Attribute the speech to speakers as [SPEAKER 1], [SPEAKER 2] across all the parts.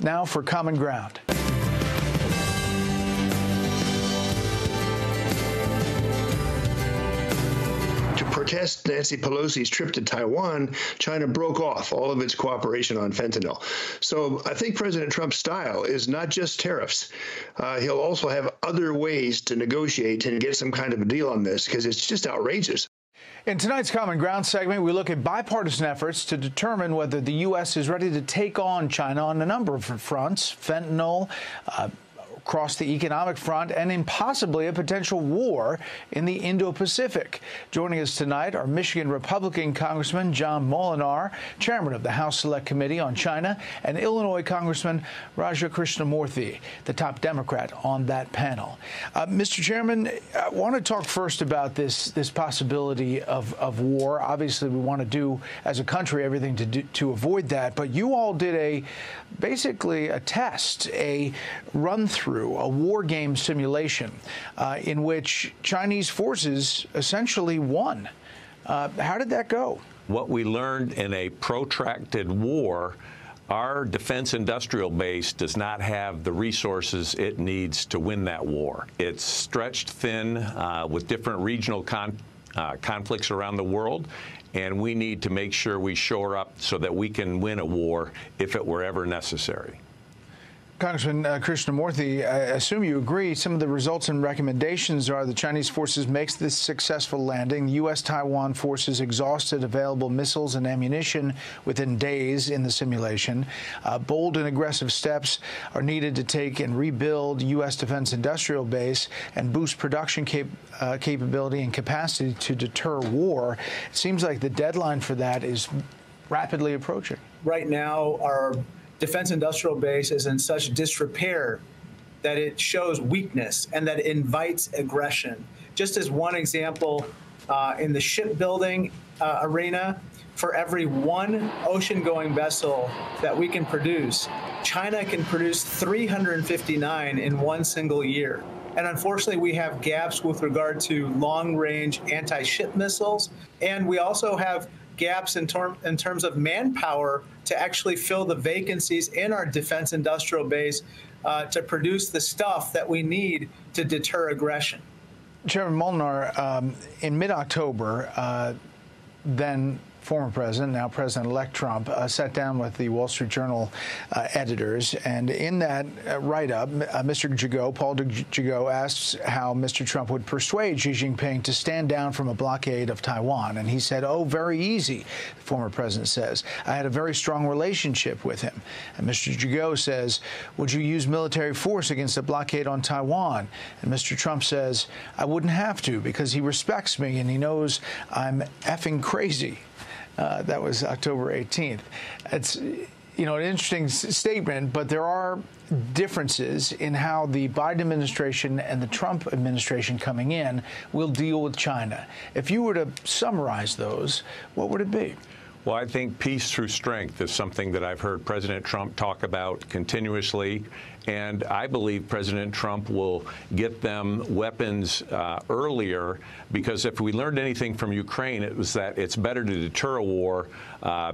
[SPEAKER 1] Now for Common Ground.
[SPEAKER 2] Protest Nancy Pelosi's trip to Taiwan, China broke off all of its cooperation on fentanyl. So I think President Trump's style is not just tariffs. He'll also have other ways to negotiate and get some kind of a deal on this, because it's just outrageous.
[SPEAKER 1] In tonight's Common Ground segment, we look at bipartisan efforts to determine whether the U.S. is ready to take on China on a number of fronts: fentanyl, across the economic front, and in possibly a potential war in the Indo-Pacific. Joining us tonight are Michigan Republican Congressman John Moolenaar, chairman of the House Select Committee on China, and Illinois Congressman Raja Krishnamoorthi, the top Democrat on that panel. Mr. Chairman, I want to talk first about this possibility of war. Obviously, we want to do, as a country, everything to avoid that. But you all did basically a test, a run-through, a war game simulation in which Chinese forces essentially won. How did that go?
[SPEAKER 3] What we learned in a protracted war, our defense industrial base does not have the resources it needs to win that war. It's stretched thin with different regional conflicts around the world, and we need to make sure we shore up so that we can win a war if it were ever necessary.
[SPEAKER 1] Congressman Krishnamoorthi, I assume you agree some of the results and recommendations are the Chinese forces makes this successful landing. U.S.-Taiwan forces exhausted available missiles and ammunition within days in the simulation. Bold and aggressive steps are needed to take and rebuild U.S. defense industrial base and boost production capability and capacity to deter war. It seems like the deadline for that is rapidly approaching.
[SPEAKER 4] Right now, our defense industrial base is in such disrepair that it shows weakness and that it invites aggression. Just as one example, in the shipbuilding arena, for every one ocean-going vessel that we can produce, China can produce 359 in one single year. And unfortunately, we have gaps with regard to long-range anti-ship missiles, and we also have gaps in terms of manpower to actually fill the vacancies in our defense industrial base to produce the stuff that we need to deter aggression.
[SPEAKER 1] Chairman Moolenaar, in mid-October, then former president, now President-elect Trump, sat down with the Wall Street Journal editors, and in that write-up, Mr. Gigot, Paul Gigot, asks how Mr. Trump would persuade Xi Jinping to stand down from a blockade of Taiwan, and he said, "Oh, very easy," the former president says. "I had a very strong relationship with him." And Mr. Gigot says, "Would you use military force against a blockade on Taiwan?" And Mr. Trump says, "I wouldn't have to, because he respects me and he knows I'm effing crazy." That was October 18th. It's, an interesting statement, but there are differences in how the Biden administration and the Trump administration coming in will deal with China. If you were to summarize those, what would it be?
[SPEAKER 3] Well, I think peace through strength is something that I've heard President Trump talk about continuously, and I believe President Trump will get them weapons earlier, because if we learned anything from Ukraine, it was that it's better to deter a war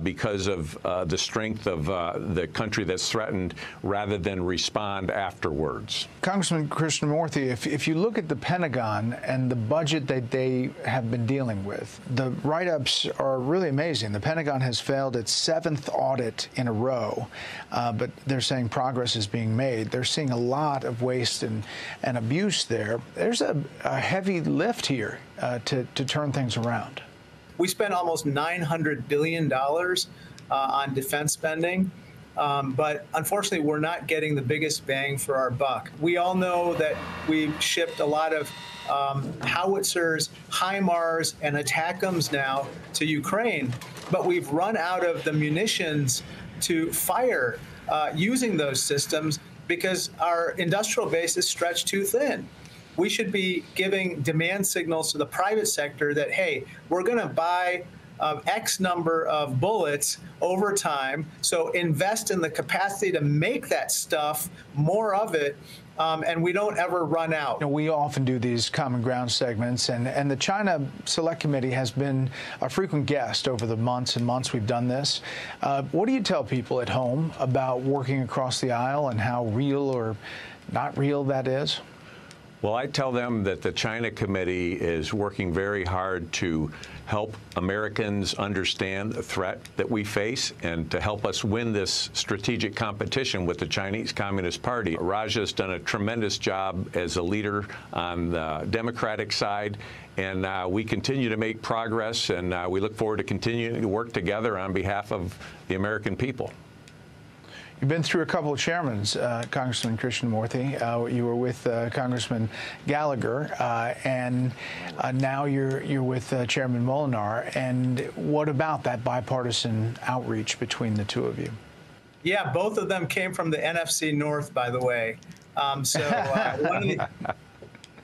[SPEAKER 3] because of the strength of the country that's threatened rather than respond afterwards.
[SPEAKER 1] Congressman Krishnamoorthi, if you look at the Pentagon and the budget that they have been dealing with, the write-ups are really amazing. The Pentagon has failed its 7th audit in a row, but they're saying progress is being made. They're seeing a lot of waste and abuse there. There's a heavy lift here to turn things around.
[SPEAKER 4] We spent almost $900 billion on defense spending, but unfortunately, we're not getting the biggest bang for our buck. We all know that we've shipped a lot of howitzers, HIMARS, and ATACMS now to Ukraine, but we've run out of the munitions to fire using those systems because our industrial base is stretched too thin. We should be giving demand signals to the private sector that, hey, we're going to buy X number of bullets over time. So invest in the capacity to make that stuff, more of it, and we don't ever run out.
[SPEAKER 1] You know, we often do these common ground segments, and the China Select Committee has been a frequent guest over the months and months we've done this. What do you tell people at home about working across the aisle and how real or not real that is?
[SPEAKER 3] Well, I tell them that the China Committee is working very hard to help Americans understand the threat that we face and to help us win this strategic competition with the Chinese Communist Party. Raja's done a tremendous job as a leader on the Democratic side, and we continue to make progress, and we look forward to continuing to work together on behalf of the American people.
[SPEAKER 1] You've been through a couple of chairmans, Congressman Krishnamurthy. You were with Congressman Gallagher, and now you're with Chairman Moolenaar. And what about that bipartisan outreach between the two of you?
[SPEAKER 4] Yeah, both of them came from the NFC North, by the way. One of the,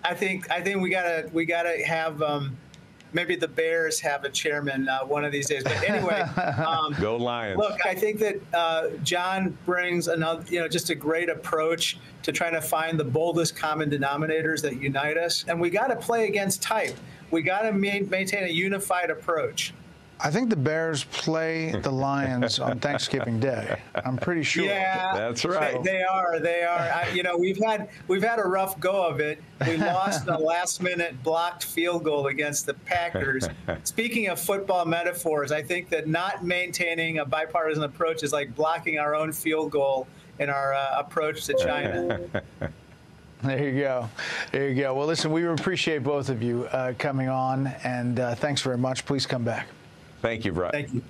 [SPEAKER 4] I think we gotta have. Maybe the Bears have a chairman one of these days. But anyway,
[SPEAKER 3] go Lions!
[SPEAKER 4] Look, I think that John brings another, just a great approach to trying to find the boldest common denominators that unite us. And we got to play against type. We got to maintain a unified approach.
[SPEAKER 1] I think the Bears play the Lions on Thanksgiving Day. I'm pretty sure.
[SPEAKER 4] Yeah,
[SPEAKER 3] that's right.
[SPEAKER 4] They are. We've had a rough go of it. We lost a last-minute blocked field goal against the Packers. Speaking of football metaphors, I think that not maintaining a bipartisan approach is like blocking our own field goal in our approach to China.
[SPEAKER 1] There you go. There you go. Well, listen, we appreciate both of you coming on, and thanks very much. Please come back.
[SPEAKER 3] Thank you, Brett.
[SPEAKER 4] Thank you.